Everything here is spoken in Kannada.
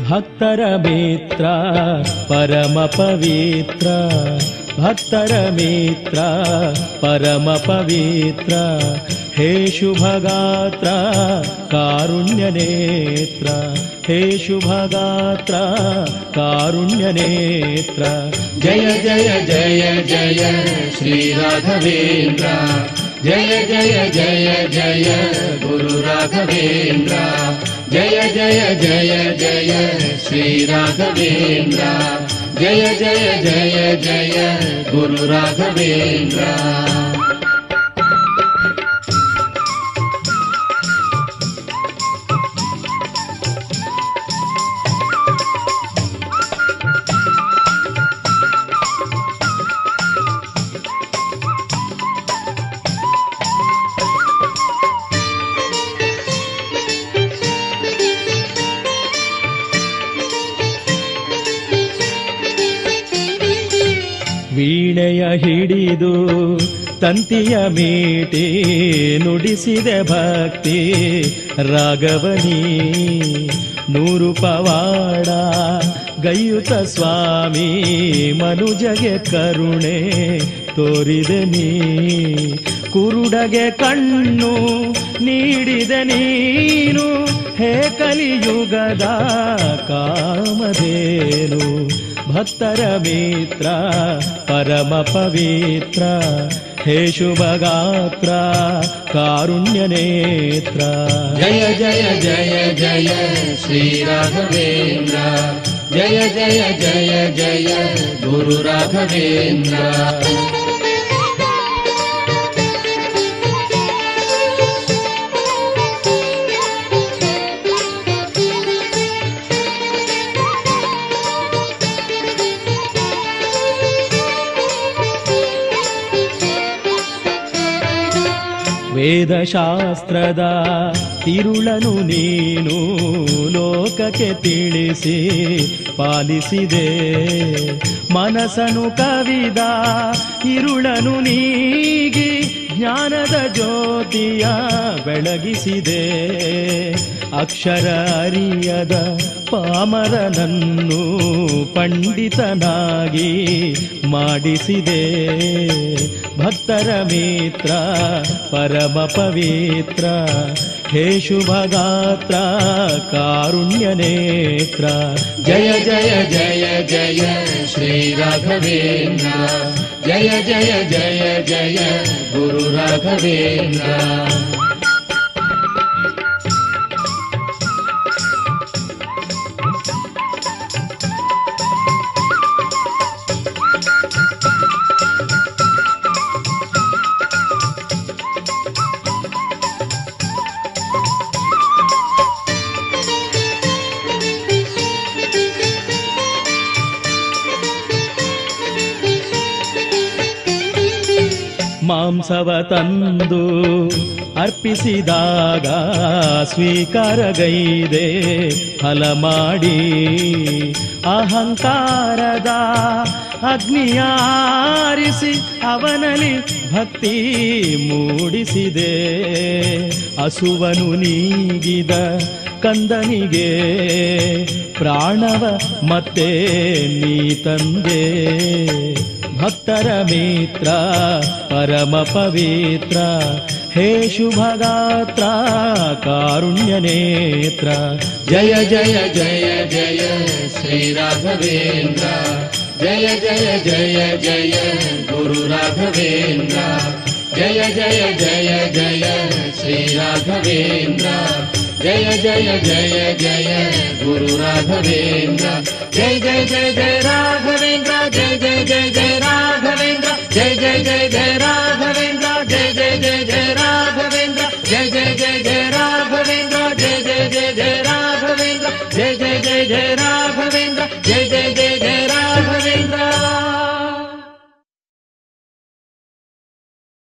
ಭಕ್ತರ ಮಿತ್ರ ಪರಮ ಪವಿತ್ರ, ಭಕ್ತರ ಮಿತ್ರ ಪರಮ ಪವಿತ್ರ, ಹೇ ಶುಭಗಾತ್ರ ಕಾರುಣ್ಯ ನೇತ್ರ, ಹೇ ಶುಭಗಾತ್ರ ಕಾರುಣ್ಯ ನೇತ್ರ. ಜಯ ಜಯ ಜಯ ಜಯ ಶ್ರೀ ರಾಘವೇಂದ್ರ, ಜಯ ಜಯ ಜಯ ಜಯ ಗುರು ರಾಘವೇಂದ್ರ, ಜಯ ಜಯ ಜಯ ಜಯ ಶ್ರೀ ರಾಘವೇಂದ್ರ, ಜಯ ಜಯ ಜಯ ಜಯ ಗುರು ರಾಘವೇಂದ್ರ. ವೀಣೆಯ ಹಿಡಿದು ತಂತಿಯ ಮೀಟಿ ನುಡಿಸಿದೆ ಭಕ್ತಿ ರಾಘವನಿ, ನೂರು ಪವಾಡ ಗೈಯುತ ಸ್ವಾಮಿ ಮನುಜಗೆ ಕರುಣೆ ತೋರಿದೆ ನೀ, ಕುರುಡಗೆ ಕಣ್ಣು ನೀಡಿದೆ ನೀನು, ಹೇ ಕಲಿಯುಗದ ಕಾಮಧೇನು. ಭಕ್ತರ ಮಿತ್ರ ಪರಮ ಪವಿತ್ರ, ಹೇ ಶುಭಗಾತ್ರ ಕಾರುಣ್ಯ ನೇತ್ರ. ಜಯ ಜಯ ಜಯ ಜಯ ಶ್ರೀ ರಾಘವೇಂದ್ರ, ಜಯ ಜಯ ಜಯ ಜಯ ಗುರು ರಾಘವೇಂದ್ರ. ವೇದಶಾಸ್ತ್ರದ ತಿರುಳನು ನೀನು ಲೋಕಕ್ಕೆ ತಿಳಿಸಿ ಪಾಲಿಸಿದೆ, ಮನಸ್ಸನು ಕವಿದ ಇರುಳನು ನೀಗಿ ಜ್ಞಾನದ ಜ್ಯೋತಿಯ ಬೆಳಗಿಸಿದೆ, ಅಕ್ಷರ ಅರಿಯದ ಪಾಮರನನ್ನು ಪಂಡಿತನಾಗಿ ಮಾಡಿಸಿದೆ. ಭಕ್ತರ ಮಿತ್ರ ಪರಮ ಪವಿತ್ರ, ಹೇ ಶುಭಗಾತ್ರ ಕಾರುಣ್ಯ ನೇತ್ರ. ಜಯ ಜಯ ಜಯ ಜಯ ಶ್ರೀ ರಾಘವೇಂದ್ರ, ಜಯ ಜಯ ಜಯ ಜಯ ಗುರು ರಾಘವೇಂದ್ರ. ಮಾಂಸವ ತಂದು ಅರ್ಪಿಸಿದಾಗ ಸ್ವೀಕಾರಗೈದೆ ಫಲ ಮಾಡಿ, ಅಹಂಕಾರದ ಅಗ್ನಿಯಾರಿಸಿ ಅವನಲ್ಲಿ ಭಕ್ತಿ ಮೂಡಿಸಿದೆ, ಹಸುವನು ನೀಗಿದ ಕಂದನಿಗೆ ಪ್ರಾಣವ ಮತ್ತೆ ನೀ ತಂದೆ. ಭಕ್ತರ ಮಿತ್ರ ಪರಮ ಪವಿತ್ರ, ಹೇ ಶುಭಗಾತ್ರ ಕಾರುಣ್ಯ ನೇತ್ರ. ಜಯ ಜಯ ಜಯ ಜಯ ಶ್ರೀ ರಾಘವೇಂದ್ರ, ಜಯ ಜಯ ಜಯ ಜಯ ಗುರು ರಾಘವೇಂದ್ರ, ಜಯ ಜಯ ಜಯ ಜಯ ಶ್ರೀ ರಾಘವೇಂದ್ರ, जय जय जय जय गुरु राघवेंद्र जय जय जय जय राघवेंद्र जय जय जय जय राघवेंद्र जय जय जय जय राघवेंद्र जय जय जय जय राघवेंद्र जय जय जय जय राघवेंद्र जय जय जय जय राघवेंद्र जय जय जय जय राघवेंद्र जय जय